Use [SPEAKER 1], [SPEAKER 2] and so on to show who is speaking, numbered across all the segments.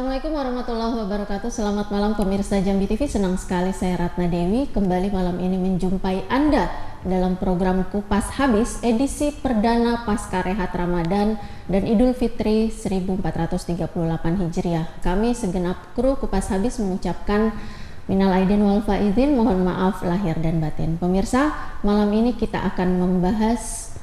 [SPEAKER 1] Assalamualaikum warahmatullahi wabarakatuh. Selamat malam pemirsa Jambi TV. Senang sekali saya Ratna Dewi kembali malam ini menjumpai Anda dalam program Kupas Habis edisi perdana pasca rehat Ramadan dan Idul Fitri 1438 Hijriah. Kami segenap kru Kupas Habis mengucapkan minal aidin wal faizin, mohon maaf lahir dan batin. Pemirsa, malam ini kita akan membahas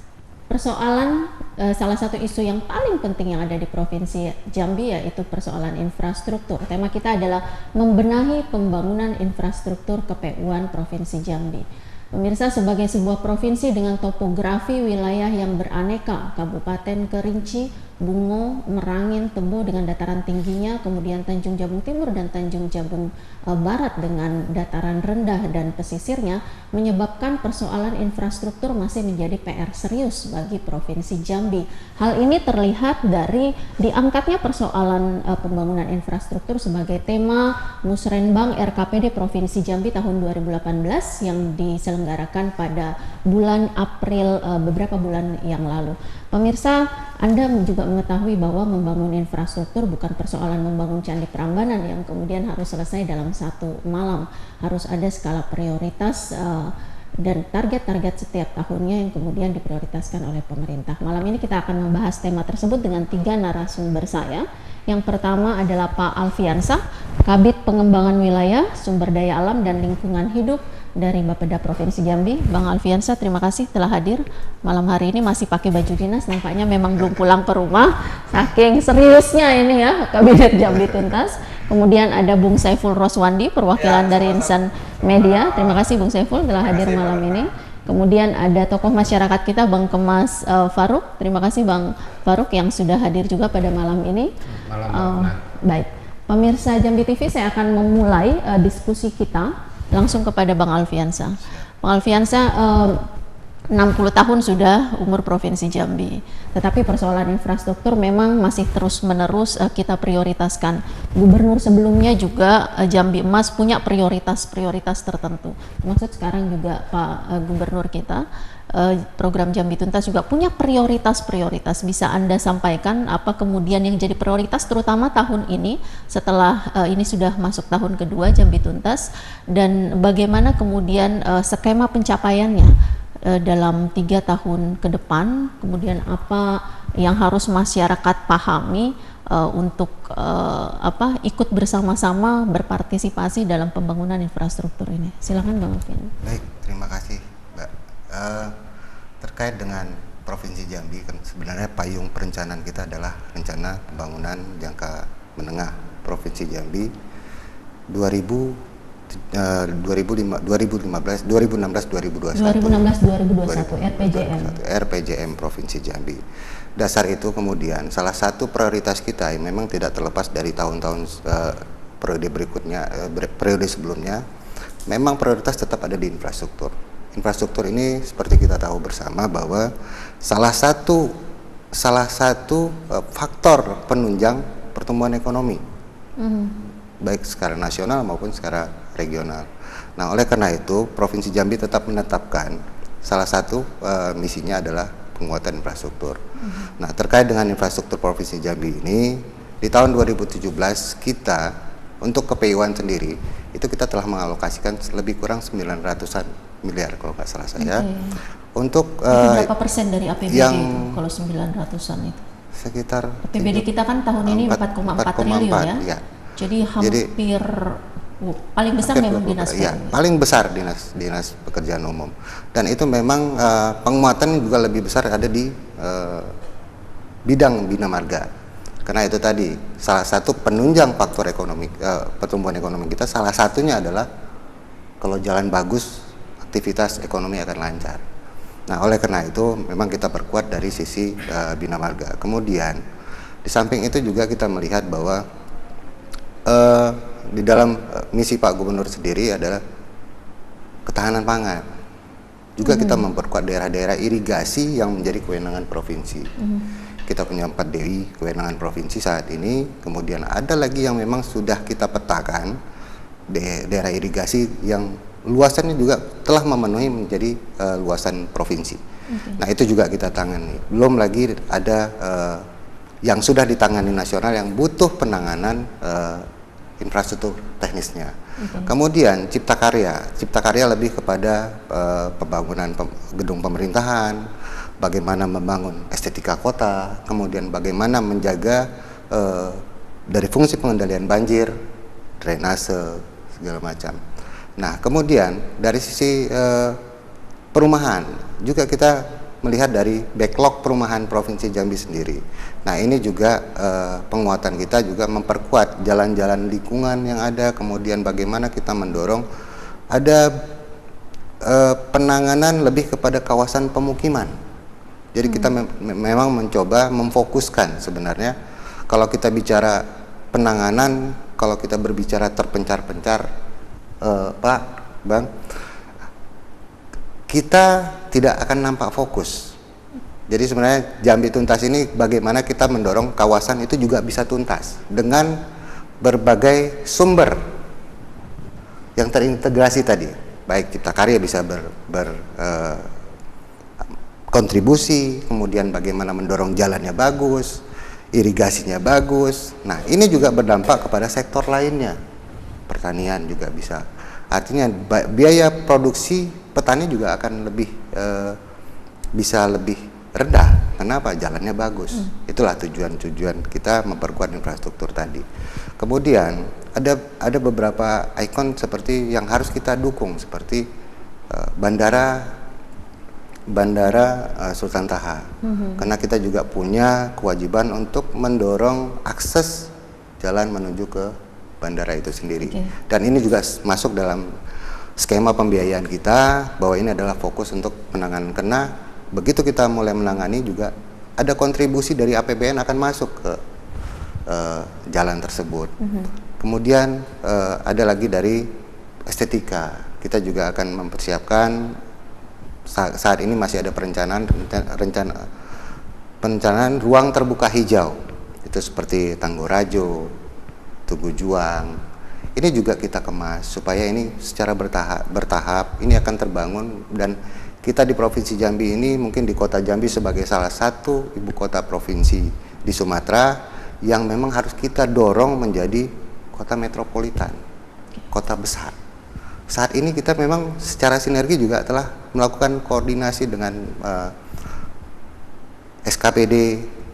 [SPEAKER 1] persoalan salah satu isu yang paling penting yang ada di Provinsi Jambi, yaitu persoalan infrastruktur. Tema kita adalah membenahi pembangunan infrastruktur KPU-an Provinsi Jambi. Pemirsa, sebagai sebuah provinsi dengan topografi wilayah yang beraneka, Kabupaten Kerinci, Bungo, Merangin, Tebo dengan dataran tingginya, kemudian Tanjung Jabung Timur dan Tanjung Jabung Barat dengan dataran rendah dan pesisirnya, menyebabkan persoalan infrastruktur masih menjadi PR serius bagi Provinsi Jambi. Hal ini terlihat dari diangkatnya persoalan pembangunan infrastruktur sebagai tema Musrenbang RKPD Provinsi Jambi tahun 2018 yang diselenggarakan pada bulan April beberapa bulan yang lalu. Pemirsa, Anda juga mengetahui bahwa membangun infrastruktur bukan persoalan membangun Candi Prambanan yang kemudian harus selesai dalam satu malam. Harus ada skala prioritas dan target-target setiap tahunnya yang kemudian diprioritaskan oleh pemerintah. Malam ini kita akan membahas tema tersebut dengan 3 narasumber saya. Yang pertama adalah Pak Alfiansah, Kabid Pengembangan Wilayah, Sumber Daya Alam dan Lingkungan Hidup dari Bapeda Provinsi Jambi. Bang Alfiansah, terima kasih telah hadir malam hari ini. Masih pakai baju dinas, nampaknya memang belum pulang ke rumah, saking seriusnya ini ya Kabinet Jambi Tuntas. Kemudian ada Bung Saiful Roswandi, perwakilan dari Insan Media. Terima kasih Bung Saiful telah hadir malam ini. Kemudian ada tokoh masyarakat kita Bang Kemas Faruk. Terima kasih Bang Faruk yang sudah hadir juga pada malam ini. Baik, pemirsa Jambi TV, saya akan memulai diskusi kita langsung kepada Bang Alfiansah. Bang Alfiansah, 60 tahun sudah umur Provinsi Jambi, tetapi persoalan infrastruktur memang masih terus-menerus kita prioritaskan. Gubernur sebelumnya juga Jambi Emas punya prioritas-prioritas tertentu. Maksud sekarang juga Pak Gubernur kita, program Jambi Tuntas juga punya prioritas-prioritas. Bisa Anda sampaikan apa kemudian yang jadi prioritas terutama tahun ini setelah ini sudah masuk tahun kedua Jambi Tuntas, dan bagaimana kemudian skema pencapaiannya dalam 3 tahun ke depan, kemudian apa yang harus masyarakat pahami untuk ikut bersama-sama berpartisipasi dalam pembangunan infrastruktur ini. Silakan Bang Alvin.
[SPEAKER 2] Baik, terima kasih Mbak. Terkait dengan Provinsi Jambi, kan sebenarnya payung perencanaan kita adalah rencana pembangunan jangka menengah Provinsi Jambi 2016-2021 RPJM Provinsi Jambi. Dasar itu kemudian salah satu prioritas kita yang memang tidak terlepas dari tahun-tahun periode berikutnya, periode sebelumnya, memang prioritas tetap ada di infrastruktur. Infrastruktur ini seperti kita tahu bersama bahwa salah satu faktor penunjang pertumbuhan ekonomi, baik secara nasional maupun secara regional. Nah, oleh karena itu Provinsi Jambi tetap menetapkan salah satu misinya adalah penguatan infrastruktur. Nah, terkait dengan infrastruktur Provinsi Jambi ini, di tahun 2017 kita untuk KPU-an sendiri itu kita telah mengalokasikan lebih kurang 900-an miliar kalau nggak salah saya. Untuk
[SPEAKER 1] berapa persen dari APBD
[SPEAKER 2] yang
[SPEAKER 1] itu kalau 900-an itu?
[SPEAKER 2] Sekitar
[SPEAKER 1] APBD kita kan tahun ini 4,4 triliun ya. Jadi hampir paling besar memang dinas
[SPEAKER 2] ya, paling besar dinas pekerjaan umum, dan itu memang penguatan juga lebih besar ada di bidang bina marga, karena itu tadi salah satu penunjang faktor ekonomi pertumbuhan ekonomi kita, salah satunya adalah kalau jalan bagus aktivitas ekonomi akan lancar. Nah, oleh karena itu memang kita perkuat dari sisi bina marga. Kemudian di samping itu juga kita melihat bahwa di dalam misi Pak Gubernur sendiri adalah ketahanan pangan. Juga kita memperkuat daerah-daerah irigasi yang menjadi kewenangan provinsi. Kita punya 4 DI kewenangan provinsi saat ini. Kemudian ada lagi yang memang sudah kita petakan daerah irigasi yang luasannya juga telah memenuhi menjadi luasan provinsi. Nah, itu juga kita tangani. Belum lagi ada yang sudah ditangani nasional yang butuh penanganan infrastruktur teknisnya. Kemudian Cipta Karya lebih kepada pembangunan gedung pemerintahan, bagaimana membangun estetika kota, kemudian bagaimana menjaga dari fungsi pengendalian banjir, drainase, segala macam. Nah, kemudian dari sisi perumahan juga kita melihat dari backlog perumahan Provinsi Jambi sendiri. Nah, ini juga penguatan kita juga memperkuat jalan-jalan lingkungan yang ada, kemudian bagaimana kita mendorong ada penanganan lebih kepada kawasan pemukiman. Jadi kita memang mencoba memfokuskan sebenarnya kalau kita bicara penanganan, kalau kita berbicara terpencar-pencar, Pak, Bang, kita tidak akan nampak fokus. Jadi sebenarnya Jambi Tuntas ini bagaimana kita mendorong kawasan itu juga bisa tuntas dengan berbagai sumber yang terintegrasi tadi. Baik Cipta Karya bisa kontribusi, kemudian bagaimana mendorong jalannya bagus, irigasinya bagus. Nah, ini juga berdampak kepada sektor lainnya. Pertanian juga bisa. Artinya biaya produksi petani juga akan bisa lebih rendah. Kenapa? Jalannya bagus. Itulah tujuan kita memperkuat infrastruktur tadi. Kemudian ada beberapa ikon seperti yang harus kita dukung, seperti bandara Sultan Taha. Karena kita juga punya kewajiban untuk mendorong akses jalan menuju ke bandara itu sendiri. Dan ini juga masuk dalam skema pembiayaan kita bahwa ini adalah fokus untuk penanganan, karena begitu kita mulai menangani juga ada kontribusi dari APBN akan masuk ke jalan tersebut. Kemudian ada lagi dari estetika. Kita juga akan mempersiapkan saat ini masih ada perencanaan ruang terbuka hijau. Itu seperti Tanggorajo, Tugu Juang. Ini juga kita kemas supaya ini secara bertahap ini akan terbangun, dan kita di Provinsi Jambi ini mungkin di Kota Jambi sebagai salah satu ibu kota provinsi di Sumatera yang memang harus kita dorong menjadi kota metropolitan, kota besar. Saat ini kita memang secara sinergi juga telah melakukan koordinasi dengan SKPD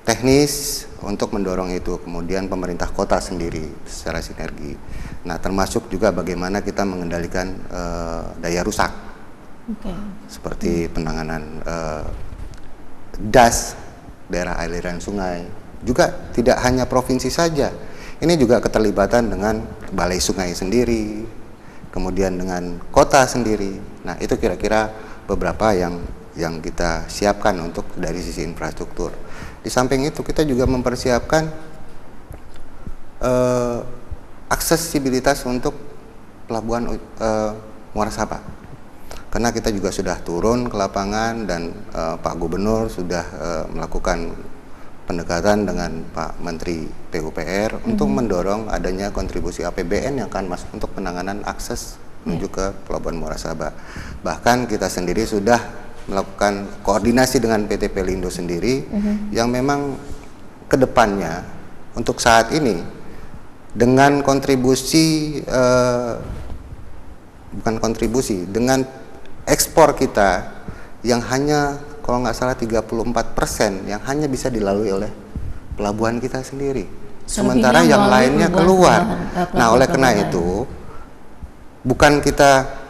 [SPEAKER 2] teknis untuk mendorong itu, kemudian pemerintah kota sendiri secara sinergi. Nah, termasuk juga bagaimana kita mengendalikan daya rusak, seperti penanganan DAS, daerah aliran sungai. Juga tidak hanya provinsi saja, ini juga keterlibatan dengan balai sungai sendiri, kemudian dengan kota sendiri. Nah, itu kira-kira beberapa yang kita siapkan untuk dari sisi infrastruktur. Di samping itu kita juga mempersiapkan aksesibilitas untuk pelabuhan Muara Sabak, karena kita juga sudah turun ke lapangan dan Pak Gubernur sudah melakukan pendekatan dengan Pak Menteri PUPR untuk mendorong adanya kontribusi APBN yang akan masuk untuk penanganan akses menuju ke pelabuhan Muara Sabak. Bahkan kita sendiri sudah melakukan koordinasi dengan PT Pelindo sendiri yang memang kedepannya untuk saat ini dengan dengan ekspor kita yang hanya kalau nggak salah 34% yang hanya bisa dilalui oleh pelabuhan kita sendiri, sementara yang lainnya keluar. Nah, oleh karena itu bukan kita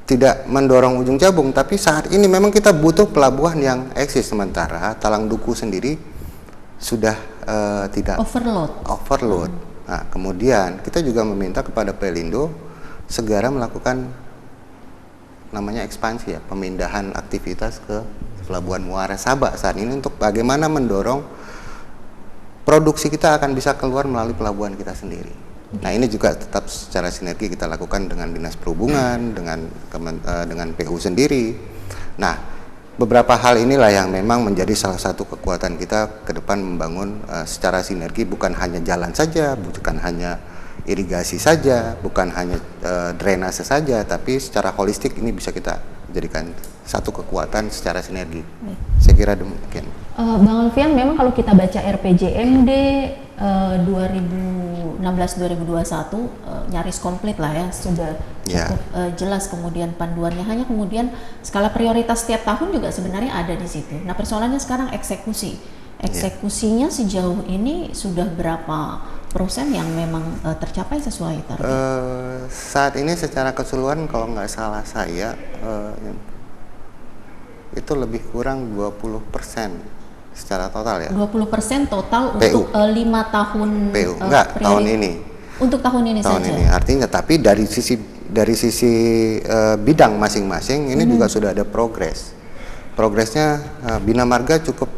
[SPEAKER 2] tidak mendorong ujung jabung, tapi saat ini memang kita butuh pelabuhan yang eksis, sementara Talang Duku sendiri sudah tidak overload. Nah, kemudian kita juga meminta kepada Pelindo segera melakukan namanya ekspansi, pemindahan aktivitas ke pelabuhan Muara Sabak saat ini untuk bagaimana mendorong produksi kita akan bisa keluar melalui pelabuhan kita sendiri. Nah, ini juga tetap secara sinergi kita lakukan dengan Dinas Perhubungan, dengan PU sendiri. Nah, beberapa hal inilah yang memang menjadi salah satu kekuatan kita ke depan membangun secara sinergi, bukan hanya jalan saja, bukan hanya irigasi saja, bukan hanya drainase saja, tapi secara holistik ini bisa kita jadikan satu kekuatan secara sinergi. Saya kira demikian.
[SPEAKER 1] Bang Alfian, memang kalau kita baca RPJMD 2016-2021 nyaris komplit lah ya, sudah cukup jelas kemudian panduannya. Hanya kemudian skala prioritas setiap tahun juga sebenarnya ada di situ. Nah, persoalannya sekarang eksekusi. Eksekusinya sejauh ini sudah berapa persen yang memang tercapai sesuai target?
[SPEAKER 2] Saat ini secara keseluruhan kalau nggak salah saya itu lebih kurang 20% secara total ya.
[SPEAKER 1] 20% total
[SPEAKER 2] PU.
[SPEAKER 1] untuk 5 tahun
[SPEAKER 2] PU. Enggak, tahun ini.
[SPEAKER 1] Untuk tahun ini
[SPEAKER 2] tahun
[SPEAKER 1] saja.
[SPEAKER 2] Ini. Artinya tapi dari sisi bidang masing-masing ini juga sudah ada progres. Progresnya Bina Marga cukup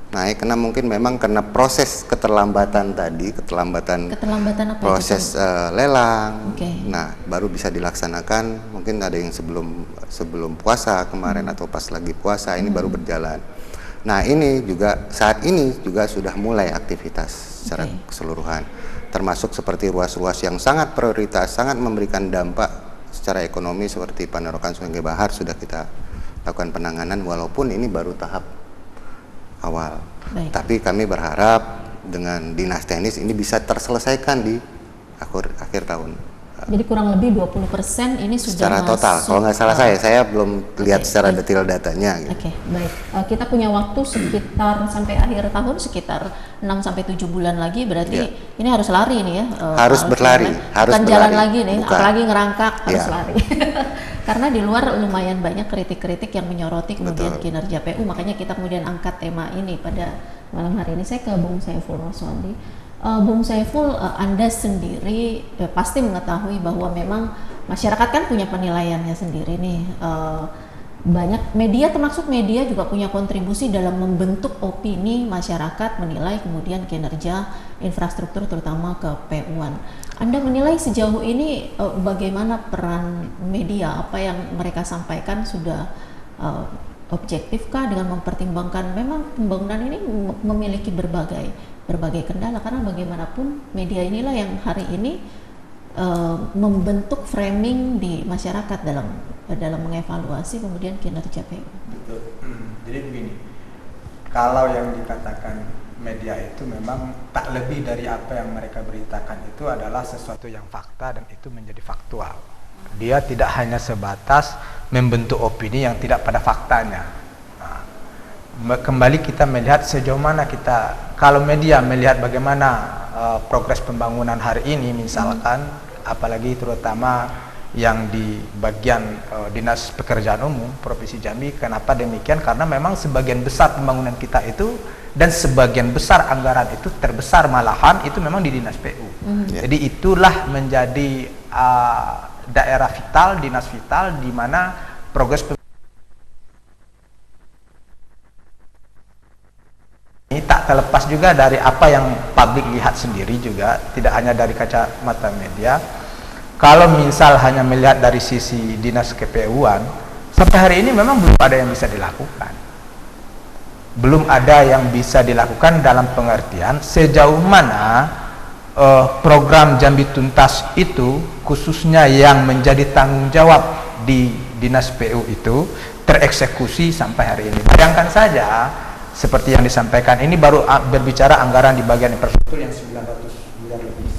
[SPEAKER 2] naik karena mungkin memang karena proses keterlambatan tadi, keterlambatan apa proses lelang. Nah, baru bisa dilaksanakan. Mungkin ada yang sebelum puasa kemarin atau pas lagi puasa ini baru berjalan. Nah, ini juga saat ini juga sudah mulai aktivitas secara keseluruhan, termasuk seperti ruas-ruas yang sangat prioritas, sangat memberikan dampak secara ekonomi seperti Panderokan Sungai Bahar sudah kita lakukan penanganan walaupun ini baru tahap awal. Tapi kami berharap dengan dinas teknis ini bisa terselesaikan di akhir tahun.
[SPEAKER 1] Jadi kurang lebih 20% ini sudah
[SPEAKER 2] secara total. Kalau nggak salah saya belum lihat secara detail datanya. Gitu.
[SPEAKER 1] Baik. Kita punya waktu sekitar sampai akhir tahun sekitar 6-7 bulan lagi, berarti ini harus lari nih ya.
[SPEAKER 2] Harus berlari.
[SPEAKER 1] Bukan jalan lagi nih, apalagi ngerangkak harus lari. Karena di luar lumayan banyak kritik-kritik yang menyoroti kemudian kinerja PU, makanya kita kemudian angkat tema ini pada malam hari ini. Saya ke Bung Saiful Roswandi. Bung Saiful, Anda sendiri pasti mengetahui bahwa memang masyarakat kan punya penilaiannya sendiri nih. Banyak media, termasuk media juga punya kontribusi dalam membentuk opini masyarakat menilai kemudian kinerja infrastruktur terutama ke PU-an. Anda menilai sejauh ini bagaimana peran media, apa yang mereka sampaikan sudah objektifkah dengan mempertimbangkan memang pembangunan ini memiliki berbagai kendala, karena bagaimanapun media inilah yang hari ini membentuk framing di masyarakat dalam mengevaluasi kemudian kinerja PU.
[SPEAKER 3] Betul. Jadi begini, kalau yang dikatakan media itu memang tak lebih dari apa yang mereka beritakan itu adalah sesuatu yang fakta dan itu menjadi faktual. Dia tidak hanya sebatas membentuk opini yang tidak pada faktanya. Kembali kita melihat sejauh mana kita, kalau media melihat bagaimana progres pembangunan hari ini misalkan, apalagi terutama yang di bagian Dinas Pekerjaan Umum Provinsi Jambi. Kenapa demikian? Karena memang sebagian besar pembangunan kita itu dan sebagian besar anggaran itu terbesar malahan itu memang di Dinas PU. Jadi itulah menjadi daerah vital, dinas vital di mana progres ini tak terlepas juga dari apa yang publik lihat sendiri juga, tidak hanya dari kacamata media. Kalau misal hanya melihat dari sisi dinas KPU-an, sampai hari ini memang belum ada yang bisa dilakukan. Belum ada yang bisa dilakukan dalam pengertian sejauh mana program Jambi Tuntas itu, khususnya yang menjadi tanggung jawab di dinas PU itu, tereksekusi sampai hari ini. Bayangkan saja, seperti yang disampaikan ini baru berbicara anggaran di bagian infrastruktur yang 900 miliar lebih.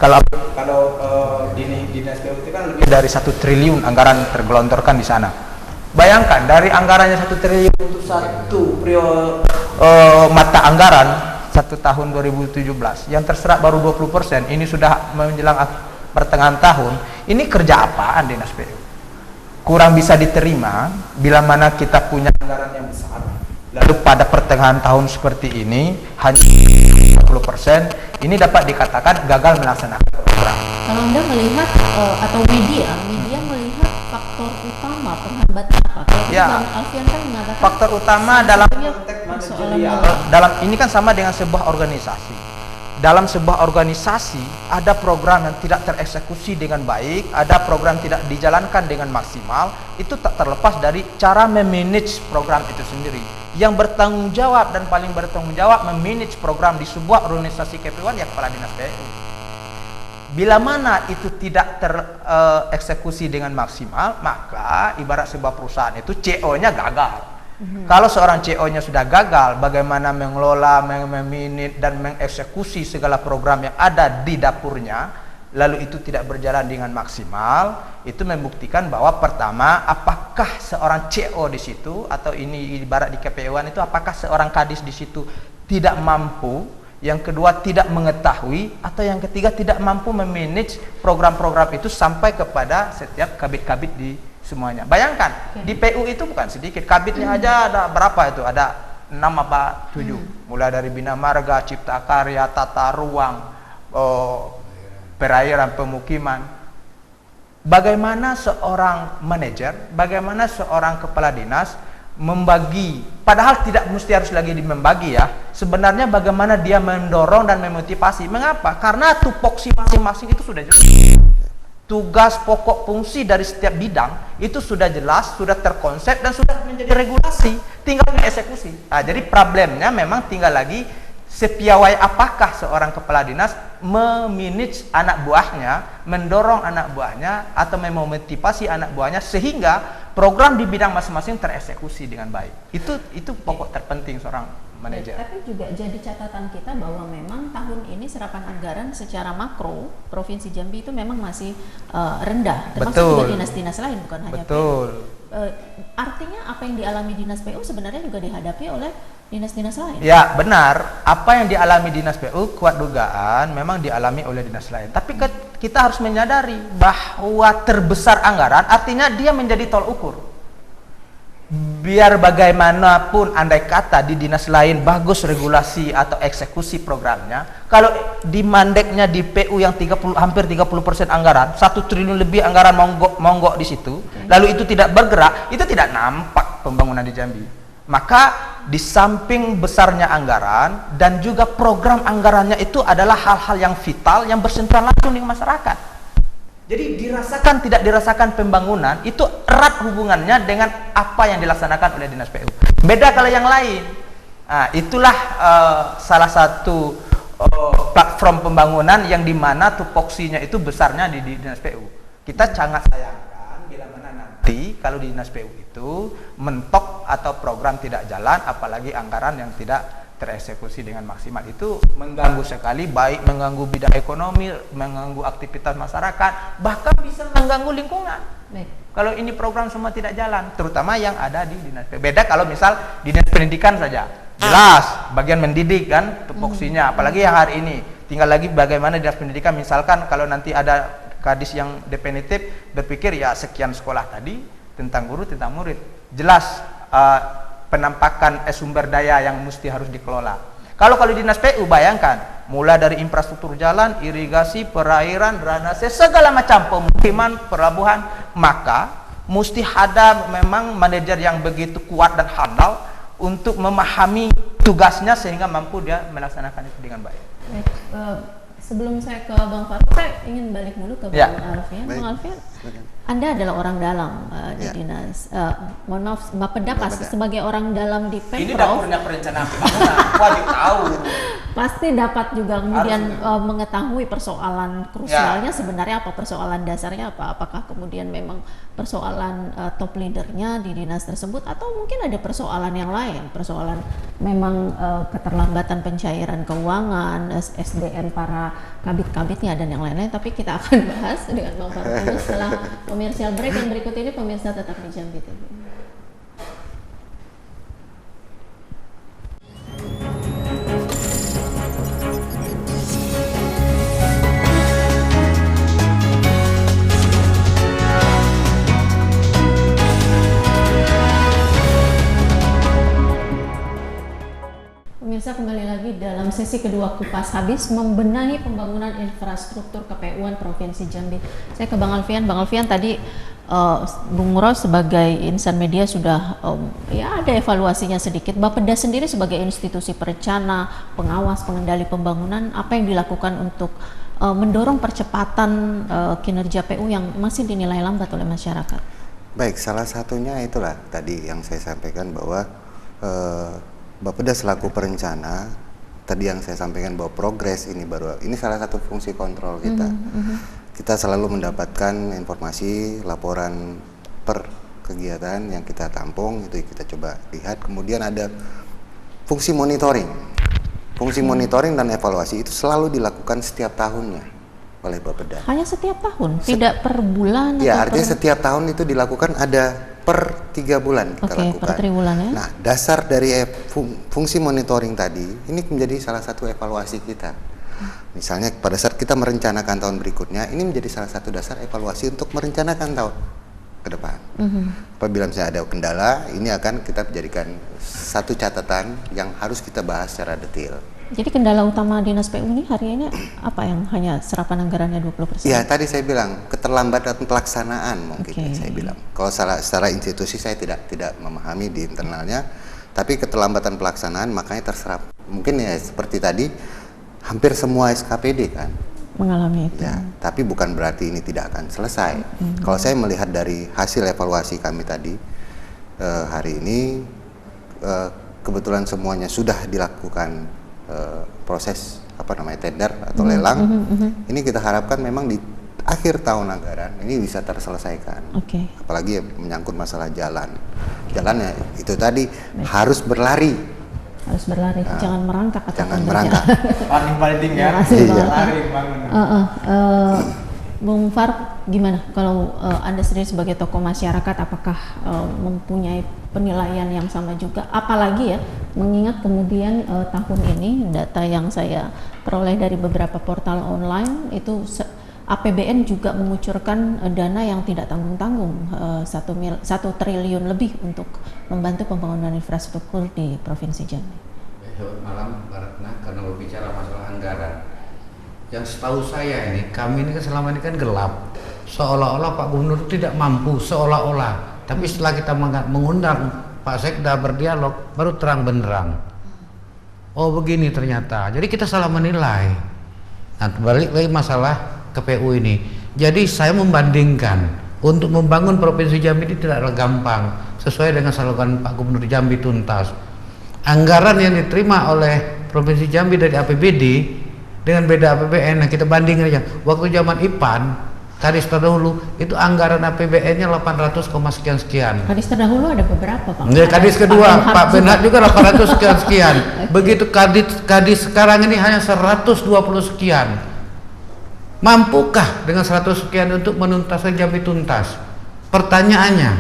[SPEAKER 3] Kalau di dinas PU itu kan lebih dari 1 triliun anggaran tergelontorkan di sana. Bayangkan dari anggarannya 1 triliun untuk satu mata anggaran satu tahun 2017 yang terserap baru 20%, ini sudah menjelang pertengahan tahun. Ini kerja apaan dinas PU? Kurang bisa diterima bila mana kita punya anggaran yang besar, lalu pada pertengahan tahun seperti ini hanya 40%, ini dapat dikatakan gagal melaksanakan program.
[SPEAKER 1] Kalau Anda melihat atau media melihat faktor utama penghambat apa? Kalau Alfian kan mengatakan
[SPEAKER 3] faktor utama dalam ini kan sama dengan sebuah organisasi. Dalam sebuah organisasi ada program yang tidak tereksekusi dengan baik, ada program tidak dijalankan dengan maksimal, itu tak terlepas dari cara memanage program itu sendiri. Yang bertanggung jawab dan paling bertanggung jawab memanage program di sebuah organisasi KPU-an ya kepala dinas PU. Bila mana itu tidak tereksekusi dengan maksimal, maka ibarat sebuah perusahaan itu CO-nya gagal. Kalau seorang CEO-nya sudah gagal, bagaimana mengelola, memanage dan mengeksekusi segala program yang ada di dapurnya, lalu itu tidak berjalan dengan maksimal, itu membuktikan bahwa pertama, apakah seorang CEO di situ atau ini ibarat di KPU-an itu apakah seorang kadis di situ tidak mampu, yang kedua tidak mengetahui, atau yang ketiga tidak mampu memanage program-program itu sampai kepada setiap kabit-kabit di semuanya. Bayangkan, di PU itu bukan sedikit, kabitnya aja ada berapa itu? Ada 6 apa 7. Mulai dari Bina Marga, Cipta Karya, Tata Ruang, perairan, pemukiman. Bagaimana seorang manajer, bagaimana seorang kepala dinas membagi, padahal tidak mesti harus lagi membagi ya. Sebenarnya bagaimana dia mendorong dan memotivasi. Mengapa? Karena tupoksi masing-masing itu sudah jelas. Tugas pokok fungsi dari setiap bidang itu sudah jelas, sudah terkonsep dan sudah menjadi regulasi, tinggal mengeksekusi. Nah, jadi problemnya memang tinggal lagi sepiawai apakah seorang kepala dinas memanage anak buahnya, mendorong anak buahnya atau memotivasi anak buahnya sehingga program di bidang masing-masing tereksekusi dengan baik. Itu pokok terpenting seorang manajer.
[SPEAKER 1] Tapi juga jadi catatan kita bahwa memang tahun ini serapan anggaran secara makro Provinsi Jambi itu memang masih rendah, termasuk juga dinas-dinas lain, bukan hanya PU. Artinya apa yang dialami dinas PU sebenarnya juga dihadapi oleh dinas-dinas lain.
[SPEAKER 3] Ya benar, apa yang dialami dinas PU kuat dugaan memang dialami oleh dinas lain. Tapi kita harus menyadari bahwa terbesar anggaran artinya dia menjadi tol ukur. Biar bagaimanapun andai kata di dinas lain bagus regulasi atau eksekusi programnya, kalau di mandeknya di PU yang hampir 30% anggaran, 1 triliun lebih anggaran monggok di situ, lalu itu tidak bergerak, itu tidak nampak pembangunan di Jambi. Maka di samping besarnya anggaran dan juga program anggarannya itu adalah hal-hal yang vital yang bersentuhan langsung dengan masyarakat. Jadi dirasakan tidak dirasakan pembangunan itu erat hubungannya dengan apa yang dilaksanakan oleh dinas PU. Beda kalau yang lain. Nah, itulah salah satu platform pembangunan yang dimana tupoksinya itu besarnya di dinas PU. Kita sangat sayangkan bila mana nanti kalau di dinas PU itu mentok atau program tidak jalan, apalagi anggaran yang tidak tereksekusi dengan maksimal, itu mengganggu sekali, baik mengganggu bidang ekonomi, mengganggu aktivitas masyarakat, bahkan bisa mengganggu lingkungan. Kalau ini program semua tidak jalan, terutama yang ada di dinas PU. Beda kalau misal dinas pendidikan saja, jelas bagian mendidik kan tupoksinya, apalagi yang hari ini. Tinggal lagi bagaimana dinas pendidikan, misalkan kalau nanti ada kadis yang definitif berpikir ya sekian sekolah tadi tentang guru, tentang murid, jelas penampakan sumber daya yang mesti harus dikelola. Kalau di dinas PU bayangkan, mulai dari infrastruktur jalan, irigasi, perairan, drainase, segala macam pemukiman, pelabuhan, maka mesti ada memang manajer yang begitu kuat dan handal untuk memahami tugasnya sehingga mampu dia melaksanakan itu dengan baik.
[SPEAKER 1] Sebelum saya ke Bang Farouk, saya ingin balik dulu ke Bang Alfian. Bang Alfian, Anda adalah orang dalam di dinas. Mohon maaf, Bapeda pasti sebagai orang dalam di Pemprov.
[SPEAKER 3] Ini dapurnya perencanaan pembangunan, wajib tahu.
[SPEAKER 1] Pasti dapat juga kemudian mengetahui persoalan krusialnya sebenarnya apa, persoalan dasarnya apa. Apakah kemudian memang persoalan top leadernya di dinas tersebut, atau mungkin ada persoalan yang lain, persoalan memang keterlambatan pencairan keuangan, SDM para kabit-kabitnya dan yang lain-lain. Tapi kita akan bahas dengan Bang Farouk setelah komersial break yang berikut ini. Pemirsa tetap di Jambi TV. Pemirsa, kembali lagi dalam sesi kedua Kupas Habis membenahi pembangunan infrastruktur KPU-an Provinsi Jambi. Saya ke Bang Alfian. Bang Alfian, tadi Bung Muro sebagai insan media sudah ya ada evaluasinya sedikit. Bapeda sendiri sebagai institusi perencana, pengawas, pengendali pembangunan, apa yang dilakukan untuk mendorong percepatan kinerja PU yang masih dinilai lambat oleh masyarakat?
[SPEAKER 2] Baik, salah satunya itulah tadi yang saya sampaikan bahwa Bapeda selaku perencana, tadi yang saya sampaikan bahwa progres ini salah satu fungsi kontrol kita. Kita selalu mendapatkan informasi, laporan per kegiatan yang kita tampung itu kita coba lihat. Kemudian ada fungsi monitoring. Fungsi monitoring dan evaluasi itu selalu dilakukan setiap tahunnya oleh Bapeda.
[SPEAKER 1] Hanya setiap tahun, tidak per bulan?
[SPEAKER 2] Ya,
[SPEAKER 1] atau
[SPEAKER 2] artinya setiap tahun itu dilakukan, ada per 3 bulan kita lakukan.
[SPEAKER 1] Per 3 bulan ya.
[SPEAKER 2] Nah, dasar dari fungsi monitoring tadi ini menjadi salah satu evaluasi kita. Misalnya pada saat kita merencanakan tahun berikutnya, ini menjadi salah satu dasar evaluasi untuk merencanakan tahun ke depan. Apabila misalnya ada kendala, ini akan kita jadikan satu catatan yang harus kita bahas secara detail.
[SPEAKER 1] Jadi kendala utama Dinas PU ini hari ini apa, yang hanya serapan anggarannya 20%?
[SPEAKER 2] Ya, tadi saya bilang keterlambatan pelaksanaan mungkin saya bilang. Kalau secara institusi saya tidak memahami di internalnya, tapi keterlambatan pelaksanaan makanya terserap. Mungkin ya seperti tadi, hampir semua SKPD kan
[SPEAKER 1] mengalami itu.
[SPEAKER 2] Ya, tapi bukan berarti ini tidak akan selesai. Kalau saya melihat dari hasil evaluasi kami tadi hari ini, kebetulan semuanya sudah dilakukan proses tender atau lelang. Ini kita harapkan memang di akhir tahun anggaran ini bisa terselesaikan. Apalagi menyangkut masalah jalannya itu tadi harus berlari,
[SPEAKER 1] jangan merangkak atau
[SPEAKER 2] jangan merangkak.
[SPEAKER 3] Paling ya. Lari
[SPEAKER 1] Bung Far, gimana kalau Anda sendiri sebagai tokoh masyarakat, apakah mempunyai penilaian yang sama juga? Apalagi ya, mengingat kemudian tahun ini data yang saya peroleh dari beberapa portal online itu APBN juga mengucurkan dana yang tidak tanggung-tanggung, 1 triliun lebih untuk membantu pembangunan infrastruktur di Provinsi Jambi.
[SPEAKER 4] Selamat malam Mbak Ratna. Karena berbicara masalah anggaran, yang setahu saya ini, kami ini kan selama ini kan gelap, seolah-olah Pak Gubernur tidak mampu, seolah-olah. Tapi setelah kita mengundang Pak Sekda berdialog, baru terang benderang. Oh begini ternyata. Jadi kita salah menilai. Nah, balik lagi masalah KPU ini. Jadi saya membandingkan, untuk membangun Provinsi Jambi ini tidaklah gampang, sesuai dengan slogan Pak Gubernur Jambi tuntas. Anggaran yang diterima oleh Provinsi Jambi dari APBD dengan beda APBN, nah kita bandingkan aja. Waktu zaman IPAN, Kadis terdahulu, itu anggaran APBN-nya 800, sekian.
[SPEAKER 1] Kadis terdahulu ada beberapa, Pak.
[SPEAKER 4] Kadis kedua, Pak Benhart juga 800 sekian. Begitu Kadis sekarang ini hanya 120 sekian. Mampukah dengan 100 sekian untuk menuntaskan Jambi tuntas? Pertanyaannya,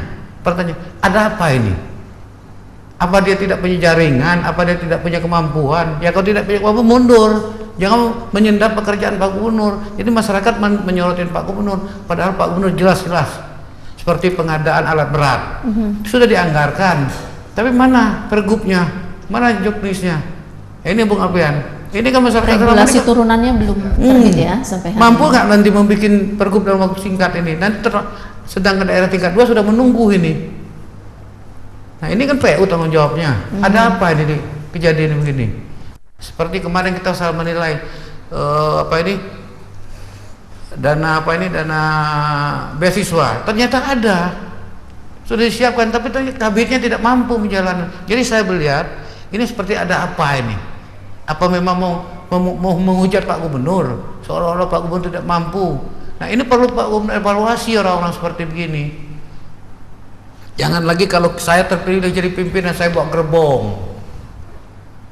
[SPEAKER 4] ada apa ini? Apa dia tidak punya jaringan? Apa dia tidak punya kemampuan? Ya kalau tidak punya kemampuan, mundur. Jangan menyendap pekerjaan Pak Gubernur. Jadi masyarakat menyorotin Pak Gubernur, padahal Pak Gubernur jelas-jelas seperti pengadaan alat berat sudah dianggarkan. Tapi mana pergubnya? Mana juknisnya? Ini Bung Alfian. Ini kan masyarakat
[SPEAKER 1] regulasi turunannya belum terbit ya sampai hari
[SPEAKER 4] mampu nggak nanti membuat pergub dalam waktu singkat ini? Nanti sedangkan daerah tingkat 2 sudah menunggu ini. Nah ini kan PU tanggung jawabnya. Ada apa ini kejadian begini? Seperti kemarin kita salah menilai dana beasiswa, ternyata ada, sudah disiapkan, tapi kabinetnya tidak mampu menjalankan. Jadi saya melihat ini seperti ada apa ini? Apa memang mau menghujat Pak Gubernur, seolah-olah Pak Gubernur tidak mampu? Nah ini perlu Pak Gubernur evaluasi orang-orang seperti begini. Jangan lagi kalau saya terpilih jadi pimpinan saya bawa gerbong.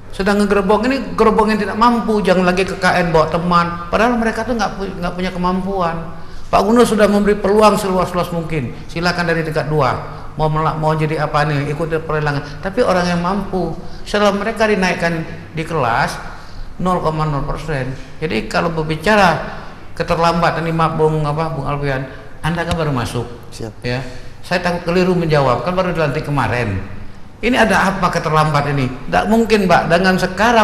[SPEAKER 4] Sedang ngegerbong ini gerbong yang tidak mampu, jangan lagi ke KN bawa teman, padahal mereka tuh nggak punya kemampuan. Pak Gubernur sudah memberi peluang seluas-luas mungkin, silakan dari tingkat 2 mau jadi apa nih, ikut perlelangan, tapi orang yang mampu. Setelah mereka dinaikkan di kelas 0,0%. Jadi kalau berbicara keterlambatan ini, Bung Alfian, Anda kan baru masuk.
[SPEAKER 2] Siap.
[SPEAKER 4] Ya, saya takut keliru menjawab, kan baru dilantik kemarin. Ini ada apa keterlambat ini? Tidak mungkin, Mbak, dengan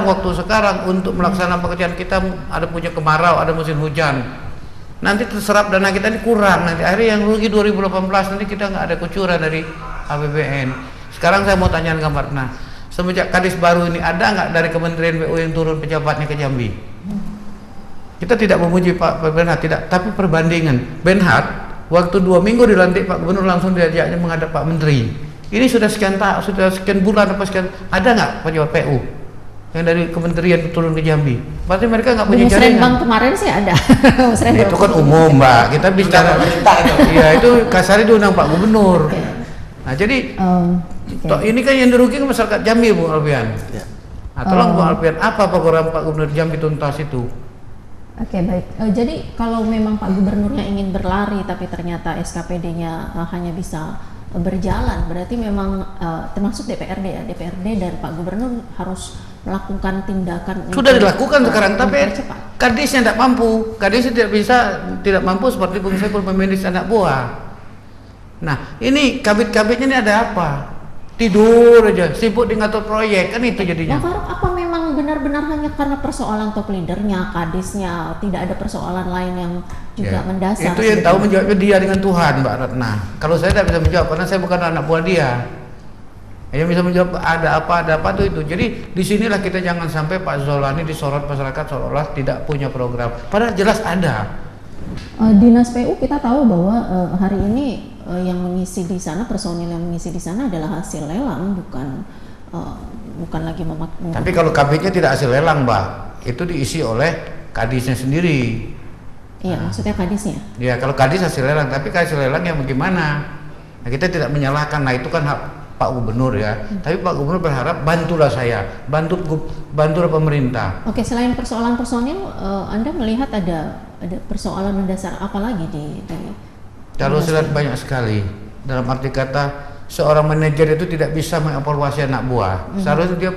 [SPEAKER 4] waktu sekarang untuk melaksanakan pekerjaan kita ada punya kemarau, ada musim hujan. Nanti terserap dana kita ini kurang, nanti akhirnya yang rugi 2018, nanti kita nggak ada kucuran dari APBN. Sekarang saya mau tanya ke Mbak Ratna, semenjak Kadis baru ini ada nggak dari Kementerian PU yang turun pejabatnya ke Jambi? Kita tidak memuji Pak Benhart, tidak, tapi perbandingan. Benhart waktu 2 minggu dilantik Pak Gubernur langsung diajaknya menghadap Pak Menteri. Ini sudah sekian bulan apa sekian, ada nggak pejabat PU yang dari kementerian turun ke Jambi? Berarti mereka nggak punya jaringan.
[SPEAKER 1] Musrenbang kemarin sih ada.
[SPEAKER 4] Itu kan umum, Mbak. Kita bicara, iya itu kasarnya diundang Pak Gubernur. Nah jadi
[SPEAKER 1] Oke.
[SPEAKER 4] ini kan yang dirugikan masyarakat Jambi, Bung Alfian.
[SPEAKER 2] Ya.
[SPEAKER 4] Nah, tolong Bung Alfian, apa program Pak Gubernur Jambi tuntas itu?
[SPEAKER 1] Oke, baik. Jadi kalau memang Pak Gubernurnya ingin berlari tapi ternyata SKPD-nya hanya bisa berjalan, berarti memang termasuk DPRD ya, DPRD dan Pak Gubernur harus melakukan tindakan.
[SPEAKER 4] Sudah dilakukan sekarang, tapi
[SPEAKER 1] mempercepat.
[SPEAKER 4] kadisnya tidak mampu. Kadisnya tidak mampu seperti Bung Saiful memanage anak buah. Nah, ini kabit-kabitnya ini ada apa? Tidur aja, sibuk di ngatur proyek, kan itu jadinya.
[SPEAKER 1] Bang Farouk, apa memang benar-benar hanya karena persoalan top leadernya, kadisnya, tidak ada persoalan lain yang juga
[SPEAKER 4] Ya,
[SPEAKER 1] mendasar?
[SPEAKER 4] itu yang
[SPEAKER 1] sebetulnya?
[SPEAKER 4] tahu menjawabnya dia dengan Tuhan, Mbak Ratna. Kalau saya tidak bisa menjawab karena saya bukan anak buah dia. Yang bisa menjawab ada apa tuh itu. Jadi disinilah kita jangan sampai Pak Zolani disorot masyarakat seolah-olah tidak punya program. Padahal jelas ada.
[SPEAKER 1] Dinas PU kita tahu bahwa hari ini yang mengisi di sana, personil yang mengisi di sana adalah hasil lelang, bukan lagi
[SPEAKER 4] Tapi kalau kabitnya tidak hasil lelang, Mbak, itu diisi oleh kadisnya sendiri.
[SPEAKER 1] Iya, maksudnya kadisnya.
[SPEAKER 4] Ya, kalau kadis hasil lelang, tapi hasil lelang yang bagaimana? Nah, kita tidak menyalahkan. Nah, itu kan hak Pak Gubernur ya. Tapi Pak Gubernur berharap bantulah saya, bantulah pemerintah.
[SPEAKER 1] Oke, selain persoalan personil, Anda melihat ada persoalan mendasar apa lagi di
[SPEAKER 4] Kalau saya lihat banyak sekali. Dalam arti kata, seorang manajer itu tidak bisa mengevaluasi anak buah. Seharusnya dia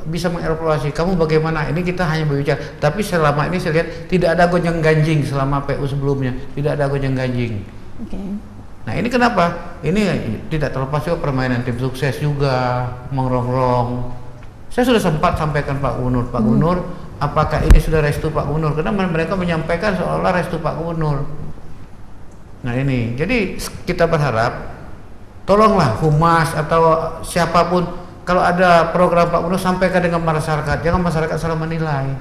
[SPEAKER 4] bisa mengevaluasi. Kamu bagaimana? Ini kita hanya berbicara. Tapi selama ini saya lihat tidak ada gonjang ganjing selama PU sebelumnya. Tidak ada gonjang ganjing.
[SPEAKER 1] Oke.
[SPEAKER 4] Nah ini kenapa? Ini tidak terlepas juga permainan tim sukses juga, mengrong-rong. Saya sudah sempat sampaikan Pak Gubernur, Pak Gubernur, apakah ini sudah restu Pak Gubernur? Karena mereka menyampaikan seolah restu Pak Gubernur. Nah ini, jadi kita berharap tolonglah humas atau siapapun kalau ada program Pak Gubernur sampaikan dengan masyarakat, jangan masyarakat salah menilai.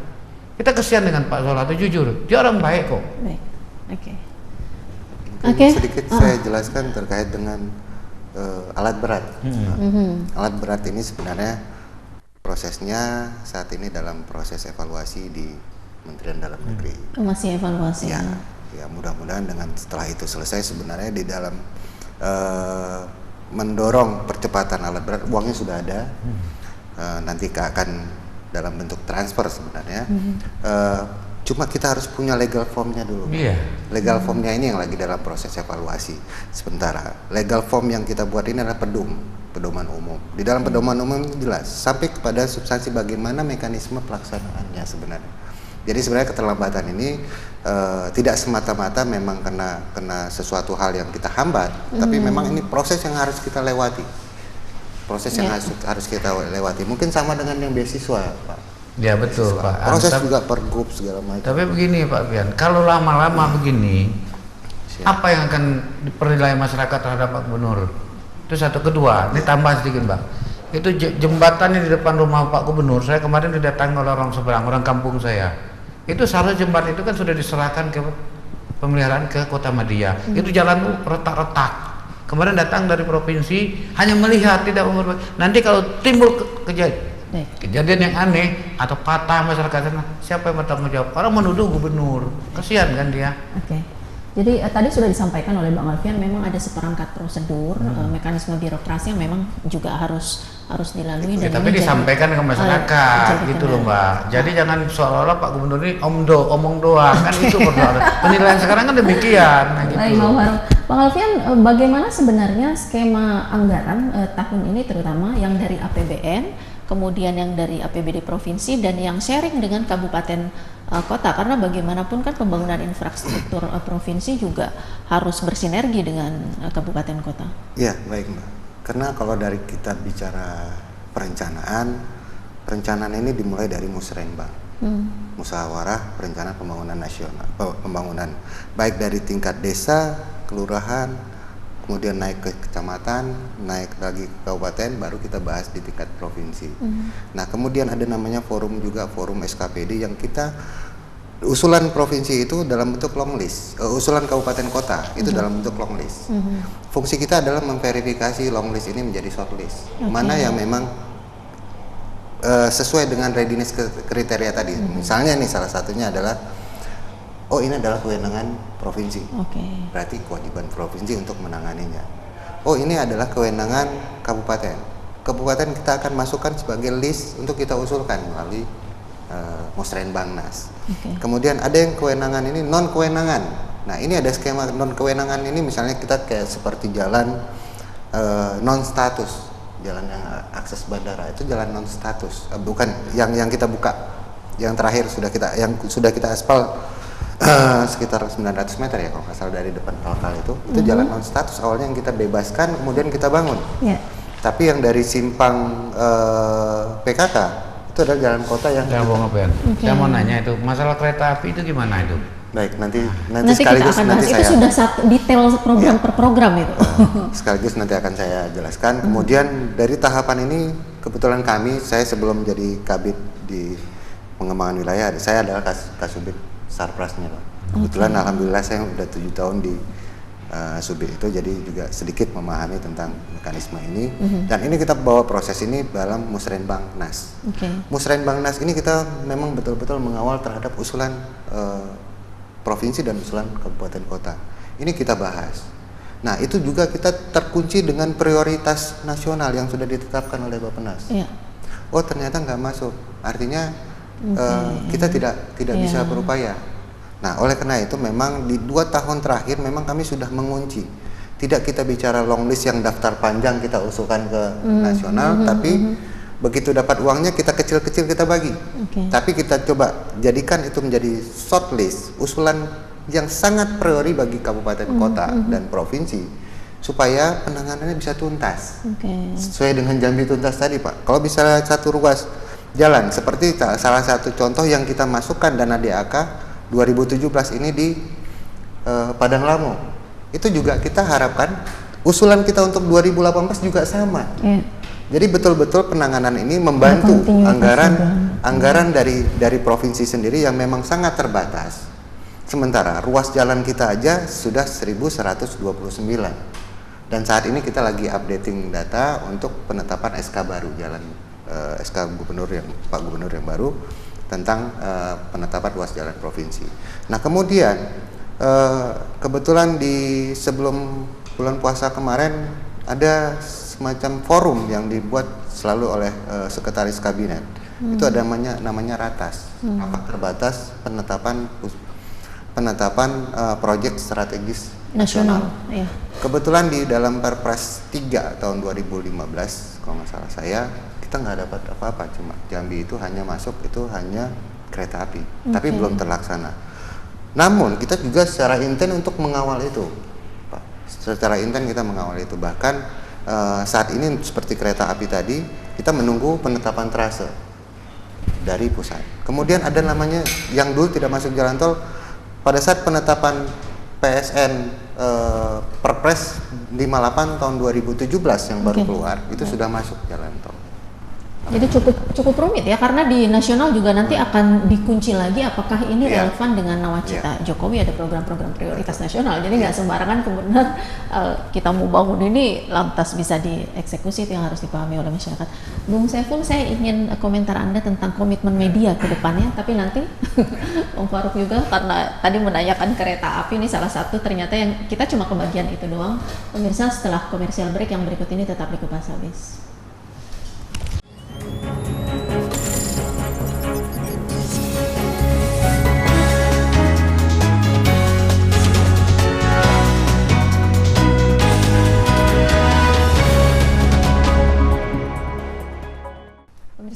[SPEAKER 4] Kita kesian dengan Pak Zola itu jujur, dia orang baik kok.
[SPEAKER 1] Baik. Oke.
[SPEAKER 2] Mungkin sedikit saya jelaskan terkait dengan alat berat. Alat berat ini sebenarnya prosesnya saat ini dalam proses evaluasi di Kementerian Dalam Negeri.
[SPEAKER 1] Masih evaluasi.
[SPEAKER 2] Ya mudah-mudahan dengan setelah itu selesai sebenarnya di dalam mendorong percepatan alat berat, uangnya sudah ada. Nanti akan dalam bentuk transfer sebenarnya. Cuma kita harus punya legal formnya dulu. Legal formnya ini yang lagi dalam proses evaluasi sementara. Legal form yang kita buat ini adalah pedoman umum. Di dalam pedoman umum jelas sampai kepada substansi bagaimana mekanisme pelaksanaannya sebenarnya. Jadi sebenarnya keterlambatan ini tidak semata-mata memang kena sesuatu hal yang kita hambat, tapi memang ini proses yang harus kita lewati. Proses yang harus kita lewati. Mungkin sama dengan yang beasiswa, Pak.
[SPEAKER 4] Ya betul, Pak.
[SPEAKER 2] Proses juga pergub segala macam.
[SPEAKER 4] Tapi begini Pak Fian, kalau lama-lama begini, apa yang akan dipenilai masyarakat terhadap Pak Gubernur? Itu satu. Kedua, ini tambah sedikit Bang. Itu jembatan yang di depan rumah Pak Gubernur, saya kemarin didatangi oleh orang seberang, orang kampung saya. Itu seharusnya jembatan itu kan sudah diserahkan ke pemeliharaan ke Kota Madia. Itu jalan retak-retak. Kemarin datang dari provinsi, hanya melihat, tidak mengurus. Nanti kalau timbul kejadian yang aneh atau patah masyarakat sana, siapa yang bertanggung jawab? Orang menuduh gubernur, kasihan kan dia.
[SPEAKER 1] Oke. Jadi tadi sudah disampaikan oleh Bang Alfian, memang ada seperangkat prosedur, mekanisme birokrasi yang memang juga harus dilalui. Dan
[SPEAKER 4] tapi disampaikan ke masyarakat, gitu loh Mbak. Jadi jangan seolah-olah Pak Gubernur ini omong doang, kan itu persoalan. Penilaian sekarang kan demikian. Nah, gitu.
[SPEAKER 1] Bang Alfian, bagaimana sebenarnya skema anggaran tahun ini terutama yang dari APBN, kemudian yang dari APBD provinsi dan yang sharing dengan kabupaten kota, karena bagaimanapun kan pembangunan infrastruktur provinsi juga harus bersinergi dengan kabupaten kota.
[SPEAKER 2] Ya baik Mbak, karena kalau dari kita bicara perencanaan ini dimulai dari musrenbang, musyawarah perencanaan pembangunan nasional, pembangunan baik dari tingkat desa, kelurahan, kemudian naik ke kecamatan, naik lagi ke kabupaten, baru kita bahas di tingkat provinsi. Nah kemudian ada namanya forum juga, forum SKPD yang kita usulan provinsi itu dalam bentuk long list, usulan kabupaten kota itu dalam bentuk long list. Fungsi kita adalah memverifikasi long list ini menjadi short list, mana yang memang sesuai dengan readiness kriteria tadi. Misalnya nih salah satunya adalah ini adalah kewenangan provinsi. Berarti kewajiban provinsi untuk menanganinya. oh ini adalah kewenangan kabupaten. Kabupaten kita akan masukkan sebagai list untuk kita usulkan melalui Musrenbangnas. Kemudian ada yang kewenangan ini non kewenangan. Nah ini ada skema non kewenangan ini, misalnya kita kayak seperti jalan non status, jalan yang akses bandara itu jalan non status, bukan yang kita buka, yang terakhir sudah kita aspal sekitar 900 meter ya kalau nggak salah dari depan Kalkal itu jalan non status awalnya yang kita bebaskan kemudian kita bangun. Tapi yang dari simpang PKK itu adalah jalan kota yang
[SPEAKER 4] saya mau nanya itu masalah kereta api itu gimana itu?
[SPEAKER 2] Baik, nanti
[SPEAKER 1] sekaligus
[SPEAKER 2] kita akan bahas. Itu
[SPEAKER 1] sudah detail program per program itu.
[SPEAKER 2] Sekaligus nanti akan saya jelaskan. Kemudian dari tahapan ini kebetulan saya sebelum menjadi kabid di pengembangan wilayah, saya adalah kasubit Sarprasnya, Pak. Kebetulan alhamdulillah saya sudah 7 tahun di subit itu, jadi juga sedikit memahami tentang mekanisme ini. Dan ini kita bawa proses ini dalam Musrenbangnas. Musrenbangnas ini kita memang betul-betul mengawal terhadap usulan provinsi dan usulan kabupaten kota. Ini kita bahas. Nah, itu juga kita terkunci dengan prioritas nasional yang sudah ditetapkan oleh Bappenas. Oh, ternyata nggak masuk. Artinya kita tidak bisa berupaya. Nah, oleh karena itu memang di 2 tahun terakhir memang kami sudah mengunci. Tidak kita bicara long list yang daftar panjang kita usulkan ke nasional, tapi begitu dapat uangnya kita kecil-kecil kita bagi. Tapi kita coba jadikan itu menjadi short list, usulan yang sangat priori bagi kabupaten kota dan provinsi supaya penanganannya bisa tuntas. Sesuai dengan Jambi tuntas tadi, Pak. Kalau bisa satu ruas jalan seperti salah satu contoh yang kita masukkan dana DAK 2017 ini di Padang Lamo. Itu juga kita harapkan usulan kita untuk 2018 juga sama. Jadi betul-betul penanganan ini membantu anggaran dari provinsi sendiri yang memang sangat terbatas. Sementara ruas jalan kita aja sudah 1129. Dan saat ini kita lagi updating data untuk penetapan SK baru jalan SK Pak Gubernur yang baru tentang penetapan ruas jalan provinsi. Nah, kemudian kebetulan di sebelum bulan puasa kemarin ada semacam forum yang dibuat selalu oleh sekretaris kabinet. Itu ada namanya Ratas, rapat terbatas penetapan proyek strategis nasional. Kebetulan di dalam Perpres 3 tahun 2015 kalau nggak salah saya, kita nggak dapat apa-apa, cuma Jambi itu hanya masuk itu hanya kereta api, tapi belum terlaksana. Namun kita juga secara intent untuk mengawal itu, Pak. Secara intent kita mengawal itu. Bahkan saat ini seperti kereta api tadi, kita menunggu penetapan trase dari pusat. Kemudian ada namanya yang dulu tidak masuk jalan tol, pada saat penetapan PSN Perpres 58 tahun 2017 yang baru keluar, itu sudah masuk jalan tol.
[SPEAKER 1] Jadi cukup rumit ya, karena di nasional juga nanti akan dikunci lagi apakah ini relevan dengan nawacita Jokowi, ada program-program prioritas nasional. Jadi nggak sembarangan kemudian kita mau bangun ini lantas bisa dieksekusi, itu yang harus dipahami oleh masyarakat. Bung Saiful, saya ingin komentar Anda tentang komitmen media ke depannya, tapi nanti Bung Faruk juga, karena tadi menanyakan kereta api ini salah satu ternyata yang kita cuma kebagian itu doang. Pemirsa, setelah komersial break yang berikut ini tetap di Kupas Habis.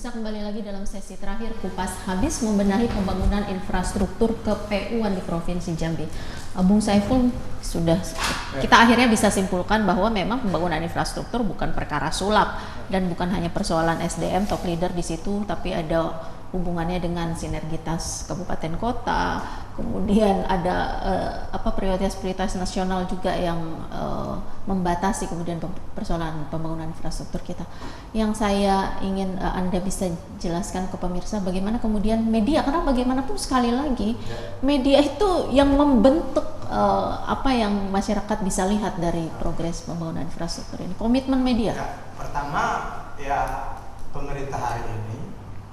[SPEAKER 1] Kembali lagi dalam sesi terakhir Kupas Habis membenahi pembangunan infrastruktur KPU-an di Provinsi Jambi. Bung Saiful, kita akhirnya bisa simpulkan bahwa memang pembangunan infrastruktur bukan perkara sulap dan bukan hanya persoalan SDM top leader di situ, tapi ada hubungannya dengan sinergitas kabupaten kota, kemudian ada prioritas nasional juga yang membatasi kemudian persoalan pembangunan infrastruktur kita. Yang saya ingin Anda bisa jelaskan ke pemirsa bagaimana kemudian media, karena bagaimanapun sekali lagi media itu yang membentuk apa yang masyarakat bisa lihat dari progres pembangunan infrastruktur ini. Komitmen media.
[SPEAKER 3] Pertama ya, pemerintah hari ini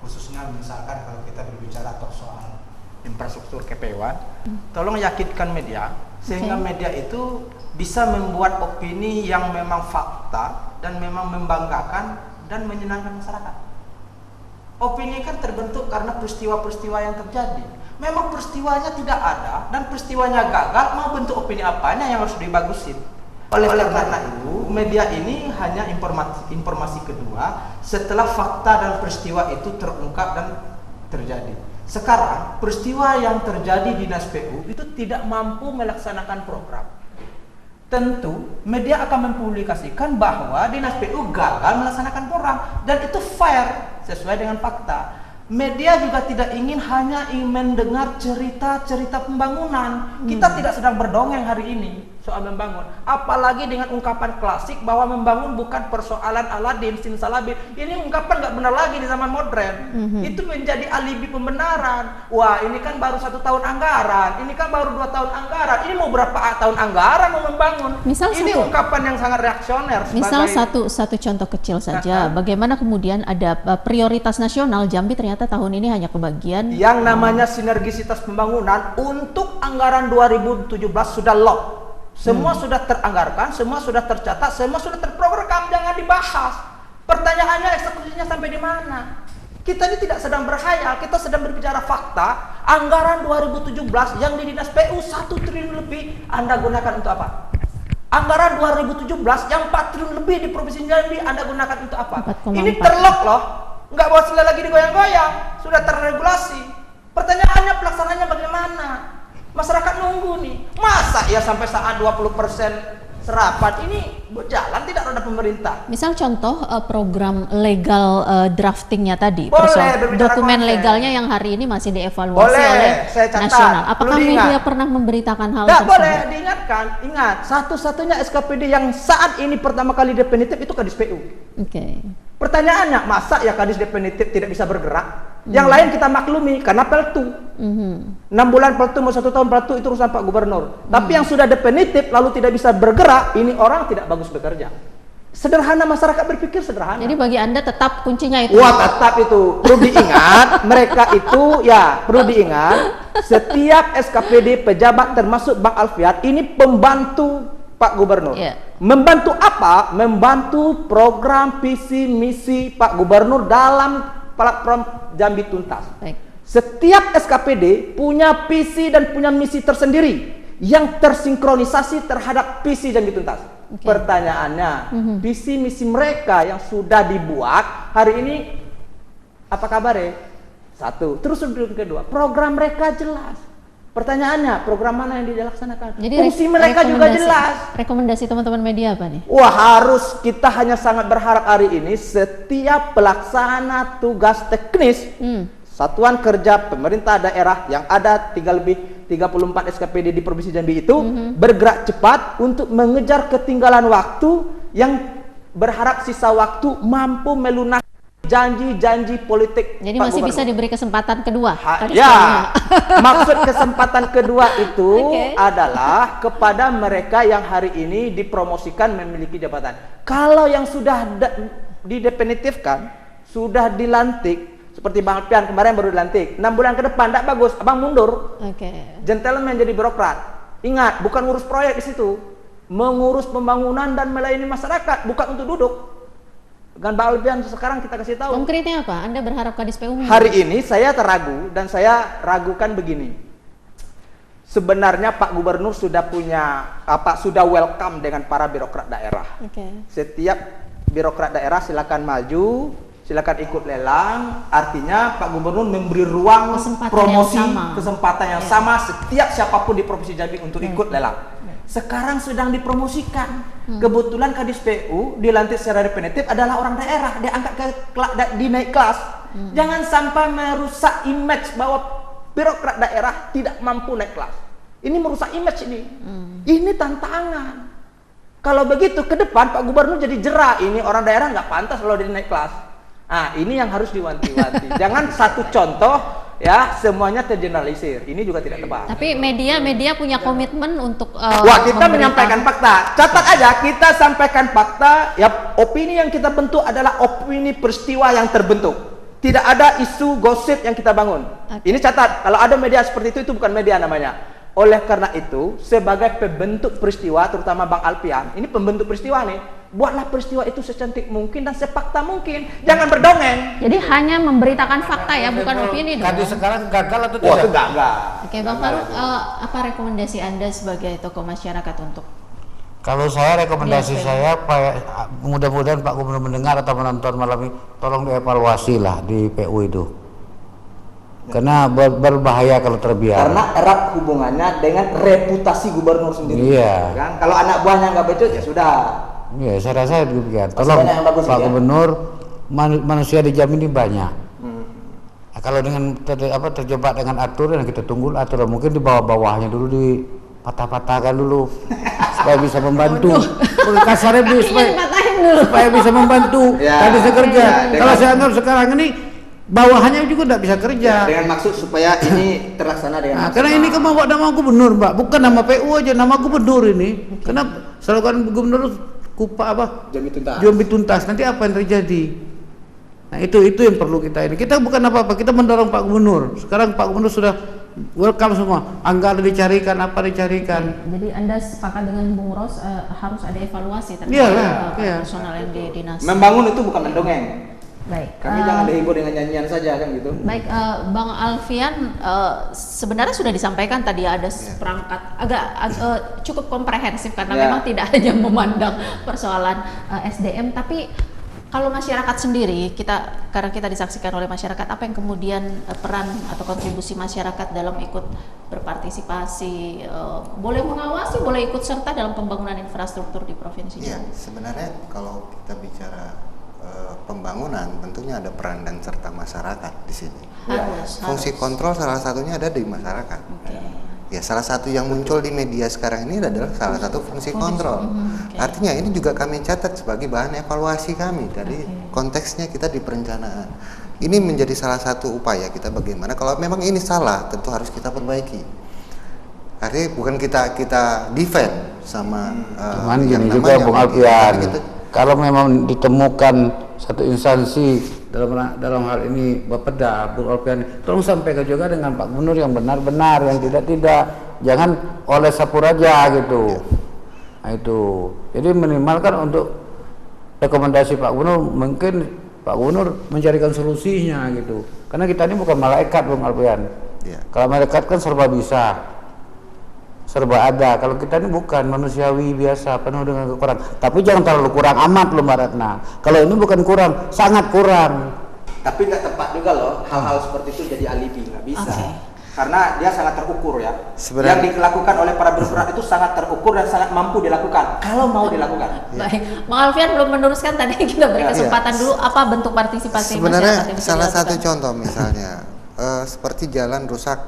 [SPEAKER 3] khususnya misalkan kalau kita berbicara soal infrastruktur KPU-an, tolong yakinkan media Sehingga media itu bisa membuat opini yang memang fakta dan memang membanggakan dan menyenangkan masyarakat. Opini kan terbentuk karena peristiwa-peristiwa yang terjadi. Memang peristiwanya tidak ada dan peristiwanya gagal, mau bentuk opini apanya yang harus dibagusin. Oleh karena itu, media ini hanya informasi kedua setelah fakta dan peristiwa itu terungkap dan terjadi. Sekarang, peristiwa yang terjadi di Dinas PU itu tidak mampu melaksanakan program. Tentu, media akan mempublikasikan bahwa Dinas PU gagal melaksanakan program dan itu fair sesuai dengan fakta. Media juga tidak ingin hanya mendengar cerita-cerita pembangunan. Kita tidak sedang berdongeng hari ini soal membangun. Apalagi dengan ungkapan klasik bahwa membangun bukan persoalan Aladin, Simsalabim. Ini ungkapan nggak benar lagi di zaman modern. Itu menjadi alibi pembenaran. Wah, ini kan baru 1 tahun anggaran. Ini kan baru 2 tahun anggaran. Ini mau berapa tahun anggaran mau membangun?
[SPEAKER 1] Misal
[SPEAKER 3] ini ungkapan yang sangat reaksioner.
[SPEAKER 1] Misal satu contoh kecil saja. Bagaimana kemudian ada prioritas nasional Jambi ternyata tahun ini hanya kebagian
[SPEAKER 3] yang namanya sinergisitas pembangunan untuk anggaran 2017 sudah lock. Semua sudah teranggarkan, semua sudah tercatat, semua sudah terprogram, jangan dibahas. Pertanyaannya eksekusinya sampai di mana? Kita ini tidak sedang berkhayal, kita sedang berbicara fakta. Anggaran 2017 yang di Dinas PU 1 triliun lebih Anda gunakan untuk apa? Anggaran 2017 yang 4 triliun lebih di Provinsi Jambi Anda gunakan untuk apa?
[SPEAKER 1] 4,4.
[SPEAKER 3] Ini terlock loh. Nggak boleh lagi digoyang-goyang, sudah terregulasi. Pertanyaannya pelaksanaannya bagaimana? Masyarakat nunggu nih, masa ya sampai saat 20% serapan ini berjalan tidak roda pemerintah.
[SPEAKER 1] Misal contoh program legal draftingnya tadi,
[SPEAKER 3] Boleh,
[SPEAKER 1] dokumen
[SPEAKER 3] konten.
[SPEAKER 1] legalnya yang hari ini masih dievaluasi
[SPEAKER 3] Boleh,
[SPEAKER 1] oleh
[SPEAKER 3] saya catat.
[SPEAKER 1] nasional. Apakah
[SPEAKER 3] Perlu
[SPEAKER 1] media
[SPEAKER 3] diingat.
[SPEAKER 1] pernah memberitakan hal
[SPEAKER 3] Nggak
[SPEAKER 1] tersebut?
[SPEAKER 3] boleh diingatkan, ingat satu-satunya SKPD yang saat ini pertama kali definitif itu Kadis PU.
[SPEAKER 1] Oke.
[SPEAKER 3] Pertanyaannya, masa ya Kadis definitif tidak bisa bergerak? Yang lain kita maklumi karena peltu. 6 bulan peltu mau 1 tahun peltu itu urusan Pak Gubernur. Tapi yang sudah definitif lalu tidak bisa bergerak, ini orang tidak bagus bekerja. Sederhana, masyarakat berpikir sederhana.
[SPEAKER 1] Jadi bagi Anda tetap kuncinya itu.
[SPEAKER 3] Wah, tetap itu perlu diingat. Mereka itu ya perlu diingat. Setiap SKPD pejabat termasuk Bang Alfiat ini pembantu Pak Gubernur.
[SPEAKER 1] Yeah.
[SPEAKER 3] Membantu apa? Membantu program visi misi Pak Gubernur dalam platform Jambi Tuntas.
[SPEAKER 1] Baik.
[SPEAKER 3] Setiap SKPD punya visi dan punya misi tersendiri yang tersinkronisasi terhadap visi Jambi Tuntas.
[SPEAKER 1] Okay.
[SPEAKER 3] Pertanyaannya, visi misi mereka yang sudah dibuat hari ini apa kabarnya? 1. Terus yang kedua, program mereka jelas. Pertanyaannya, program mana yang dilaksanakan?
[SPEAKER 1] Jadi
[SPEAKER 3] fungsi mereka juga jelas.
[SPEAKER 1] Rekomendasi teman-teman media apa nih?
[SPEAKER 3] Wah, harus kita hanya sangat berharap hari ini setiap pelaksana tugas teknis Satuan Kerja Pemerintah Daerah yang ada 34 SKPD di Provinsi Jambi itu bergerak cepat untuk mengejar ketinggalan waktu yang berharap sisa waktu mampu melunasi janji-janji politik.
[SPEAKER 1] Jadi
[SPEAKER 3] Pak
[SPEAKER 1] masih
[SPEAKER 3] Gubernur.
[SPEAKER 1] bisa diberi kesempatan kedua.
[SPEAKER 3] Ya, maksud kesempatan kedua itu
[SPEAKER 1] Okay.
[SPEAKER 3] adalah kepada mereka yang hari ini dipromosikan memiliki jabatan. Kalau yang sudah didefinitifkan, sudah dilantik, seperti Bang Alfian kemarin baru dilantik, 6 bulan ke depan tidak bagus, abang mundur.
[SPEAKER 1] Oke.
[SPEAKER 3] Gentleman jadi birokrat. Ingat, bukan ngurus proyek di situ, mengurus pembangunan dan melayani masyarakat, bukan untuk duduk. Dengan Bang Alfian sekarang kita kasih tahu.
[SPEAKER 1] Konkretnya apa? Anda berharap Kadis PU
[SPEAKER 3] Hari ini saya terragu dan saya ragukan begini. Sebenarnya Pak Gubernur sudah sudah welcome dengan para birokrat daerah.
[SPEAKER 1] Oke.
[SPEAKER 3] Setiap birokrat daerah silakan maju, silakan ikut lelang. Artinya Pak Gubernur memberi ruang
[SPEAKER 1] Kesempatan
[SPEAKER 3] promosi,
[SPEAKER 1] yang sama.
[SPEAKER 3] kesempatan yang sama setiap siapapun di Provinsi Jambi untuk ikut lelang. Sekarang sedang dipromosikan. Kebetulan Kadis PU dilantik secara definitif adalah orang daerah, diangkat dinaik kelas. Jangan sampai merusak image bahwa birokrat daerah tidak mampu naik kelas. Ini merusak image ini. Ini tantangan. Kalau begitu ke depan Pak Gubernur jadi jera, ini orang daerah nggak pantas kalau dia naik kelas. Nah, ini yang harus diwanti-wanti. Jangan satu contoh ya semuanya tergeneralisir. Ini juga tidak tepat.
[SPEAKER 1] Tapi media punya komitmen untuk
[SPEAKER 3] Wah, kita menyampaikan fakta. Catat aja, kita sampaikan fakta. Ya, opini yang kita bentuk adalah opini peristiwa yang terbentuk. Tidak ada isu gosip yang kita bangun.
[SPEAKER 1] Okay.
[SPEAKER 3] Ini catat. Kalau ada media seperti itu bukan media namanya. Oleh karena itu, sebagai pembentuk peristiwa, terutama Bang Alfian, ini pembentuk peristiwa nih, buatlah peristiwa itu secantik mungkin dan sepakta mungkin. Jangan berdongeng.
[SPEAKER 1] Jadi hanya memberitakan fakta ya, bukan opini dong.
[SPEAKER 4] Tadi sekarang gagal atau
[SPEAKER 3] Wah, itu
[SPEAKER 4] tidak?
[SPEAKER 3] enggak.
[SPEAKER 1] Oke, Bang Faruk, apa rekomendasi Anda sebagai tokoh masyarakat untuk
[SPEAKER 4] Kalau saya rekomendasi
[SPEAKER 1] Ya,
[SPEAKER 4] saya, mudah-mudahan Pak Gubernur mendengar atau menonton malam ini, tolong dievaluasi lah di PU itu. Karena berbahaya kalau terbiar.
[SPEAKER 3] Karena erat hubungannya dengan reputasi gubernur sendiri.
[SPEAKER 4] Iya.
[SPEAKER 3] Kan? Kalau anak buahnya nggak becus ya sudah.
[SPEAKER 4] Iya, saya rasa demikian.
[SPEAKER 3] Masih
[SPEAKER 4] Tolong
[SPEAKER 3] banyak yang bagus,
[SPEAKER 4] Pak
[SPEAKER 3] ya?
[SPEAKER 4] Gubernur, manusia di Jambi ini banyak. Nah, kalau dengan terjebak dengan aturan, kita tunggu aturan, mungkin di bawah-bawahnya dulu dipatah-patahkan dulu supaya bisa membantu. Kasarnya supaya bisa membantu.
[SPEAKER 3] Ya,
[SPEAKER 4] Tadi saya kerja.
[SPEAKER 3] ya,
[SPEAKER 4] Kalau saya anggap sekarang ini bawahannya juga tidak bisa kerja.
[SPEAKER 3] Dengan maksud supaya ini terlaksana dengan
[SPEAKER 4] Nah, karena ini kan bawa nama gubernur, Mbak, bukan nama PU aja, nama gubernur ini. Karena selalu kan gubernur Jambi tuntas. Nanti apa yang terjadi? Nah, itu yang perlu kita ini. Kita bukan apa-apa, kita mendorong Pak Gubernur. Sekarang Pak Gubernur sudah welcome semua. Anggaran dicarikan, apa dicarikan.
[SPEAKER 1] Jadi Anda sepakat dengan Bung Ros harus ada evaluasi terhadap
[SPEAKER 4] Iyalah, iya.
[SPEAKER 1] personal yang di dinas.
[SPEAKER 3] membangun itu bukan mendongeng.
[SPEAKER 1] Baik.
[SPEAKER 3] Kami jangan dihibur dengan nyanyian saja kan gitu.
[SPEAKER 1] Baik, Bang Alfian, sebenarnya sudah disampaikan tadi ada seperangkat cukup komprehensif karena
[SPEAKER 3] Ya.
[SPEAKER 1] memang tidak hanya memandang persoalan SDM, tapi kalau masyarakat sendiri, karena kita disaksikan oleh masyarakat, apa yang kemudian peran atau kontribusi masyarakat dalam ikut berpartisipasi, boleh mengawasi, boleh ikut serta dalam pembangunan infrastruktur di provinsi
[SPEAKER 2] Iya,
[SPEAKER 1] Jambi?
[SPEAKER 2] sebenarnya kalau kita bicara pembangunan, tentunya ada peran dan serta masyarakat di sini. Fungsi kontrol salah satunya ada di masyarakat. Ya, salah satu yang muncul di media sekarang ini adalah salah satu fungsi kontrol. Artinya ini juga kami catat sebagai bahan evaluasi kami dari konteksnya kita di perencanaan. Ini menjadi salah satu upaya kita bagaimana kalau memang ini salah, tentu harus kita perbaiki. Artinya bukan kita defend sama
[SPEAKER 4] Cuman
[SPEAKER 2] yang
[SPEAKER 4] gini juga
[SPEAKER 2] namanya
[SPEAKER 4] Bung
[SPEAKER 2] begitu.
[SPEAKER 4] Alfian,
[SPEAKER 2] Tapi kita
[SPEAKER 4] kalau memang ditemukan satu instansi dalam hal ini Bapeda, Bung Alfian, tolong sampaikan juga dengan Pak Gubernur yang benar-benar, yang tidak, jangan oleh Sapuraja gitu. Nah itu, jadi minimal kan untuk rekomendasi Pak Gubernur, mungkin Pak Gubernur mencarikan solusinya gitu. Karena kita ini bukan malaikat Bung Alfian.
[SPEAKER 2] Iya.
[SPEAKER 4] Kalau malaikat kan serba bisa, serba ada. Kalau kita ini bukan, manusiawi biasa, penuh dengan kekurangan. Tapi jangan terlalu kurang amat loh Mbak Ratna. Kalau ini bukan kurang, sangat kurang.
[SPEAKER 3] Tapi nggak tepat juga loh hal-hal seperti itu jadi alibi, nggak bisa. Karena dia sangat terukur ya.
[SPEAKER 2] Sebenarnya-
[SPEAKER 3] Yang dilakukan oleh para birokrat itu sangat terukur dan sangat mampu dilakukan kalau mau dilakukan.
[SPEAKER 1] Baik, Bang Alfian belum meneruskan tadi kita beri kesempatan dulu apa bentuk partisipasi masyarakat
[SPEAKER 2] sebenarnya
[SPEAKER 1] yang bisa
[SPEAKER 2] salah
[SPEAKER 1] dilakukan?
[SPEAKER 2] satu contoh misalnya seperti jalan rusak,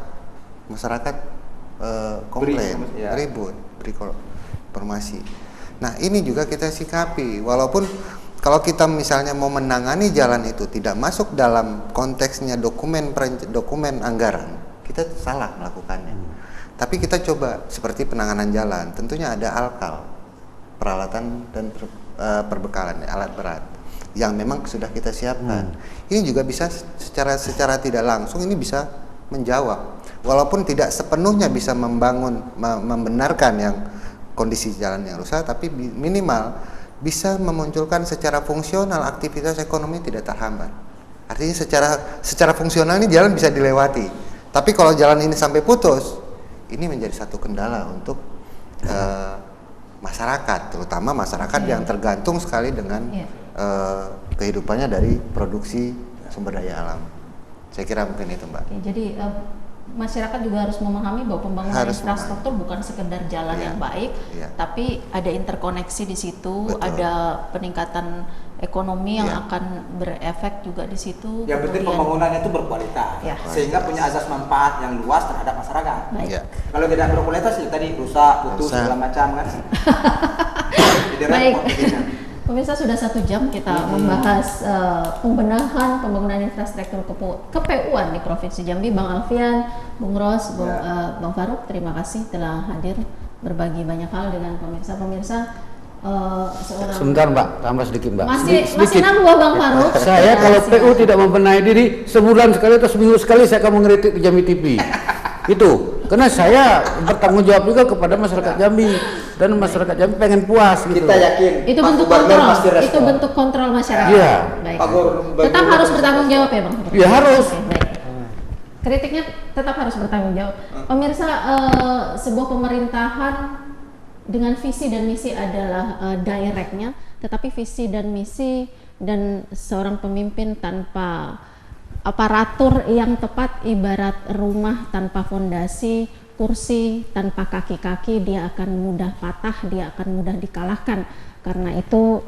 [SPEAKER 2] masyarakat komplain,
[SPEAKER 3] ya.
[SPEAKER 2] ribut, beri informasi. Nah ini juga kita sikapi, walaupun kalau kita misalnya mau menangani jalan itu tidak masuk dalam konteksnya dokumen anggaran, kita salah melakukannya. Tapi kita coba seperti penanganan jalan, tentunya ada alkal, peralatan dan perbekalan, alat berat yang memang sudah kita siapkan. Ini juga bisa secara tidak langsung ini bisa menjawab, walaupun tidak sepenuhnya bisa membenarkan yang kondisi jalan yang rusak, tapi minimal bisa memunculkan secara fungsional aktivitas ekonomi tidak terhambat. Artinya secara fungsional ini jalan bisa dilewati. Tapi kalau jalan ini sampai putus, ini menjadi satu kendala untuk masyarakat, terutama masyarakat yang tergantung sekali dengan kehidupannya dari produksi sumber daya alam. Saya kira mungkin itu, Mbak.
[SPEAKER 1] Oke, jadi masyarakat juga harus memahami bahwa pembangunan
[SPEAKER 2] Harus
[SPEAKER 1] infrastruktur bukan sekedar jalan yang baik, tapi ada interkoneksi di situ,
[SPEAKER 2] Betul.
[SPEAKER 1] ada peningkatan ekonomi yang akan berefek juga di situ.
[SPEAKER 3] Yang penting
[SPEAKER 1] Kemudian-
[SPEAKER 3] pembangunannya itu berkualitas,
[SPEAKER 1] Ya.
[SPEAKER 3] sehingga punya azas manfaat yang luas terhadap masyarakat.
[SPEAKER 1] Baik.
[SPEAKER 2] Ya.
[SPEAKER 3] Kalau tidak berkualitas ya tadi rusak, putus
[SPEAKER 2] Rusak.
[SPEAKER 3] segala macam kan. Jadi
[SPEAKER 1] Baik.
[SPEAKER 3] repot jadinya.
[SPEAKER 1] Pemirsa, sudah 1 jam kita membahas pembenahan pembangunan infrastruktur KPU-an di Provinsi Jambi. Bang Alfian, Bung Ros, Bang Faruk, terima kasih telah hadir berbagi banyak hal dengan pemirsa.
[SPEAKER 4] Sebentar Mbak, tambah sedikit Mbak.
[SPEAKER 1] Masih nambah Bang Faruk.
[SPEAKER 4] Saya kalau PU tidak membenahi diri, sebulan sekali atau seminggu sekali saya akan mengkritik di Jambi TV. Itu. Karena saya bertanggung jawab juga kepada masyarakat Jambi dan masyarakat Jambi pengen puas gitu.
[SPEAKER 5] Kita yakin
[SPEAKER 1] Itu
[SPEAKER 5] Pak
[SPEAKER 1] bentuk
[SPEAKER 5] Gubernur
[SPEAKER 1] kontrol.
[SPEAKER 5] pasti respon.
[SPEAKER 1] Itu bentuk kontrol masyarakat.
[SPEAKER 4] Iya.
[SPEAKER 1] Baik.
[SPEAKER 5] Pak Gubernur
[SPEAKER 1] Tetap harus bertanggung jawab ya, Bang?
[SPEAKER 4] Iya, harus.
[SPEAKER 1] Oke, baik. Kritiknya tetap harus bertanggung jawab. Pemirsa, sebuah pemerintahan dengan visi dan misi adalah directnya, tetapi visi dan misi dan seorang pemimpin tanpa aparatur yang tepat ibarat rumah tanpa fondasi, kursi tanpa kaki-kaki, dia akan mudah patah, dia akan mudah dikalahkan. Karena itu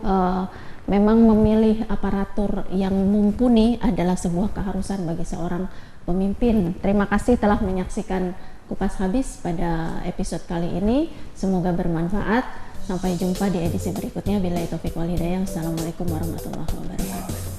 [SPEAKER 1] memang memilih aparatur yang mumpuni adalah sebuah keharusan bagi seorang pemimpin. Terima kasih telah menyaksikan Kupas Habis pada episode kali ini. Semoga bermanfaat. Sampai jumpa di edisi berikutnya. Billahi taufiq wal hidayah. Assalamualaikum warahmatullahi wabarakatuh.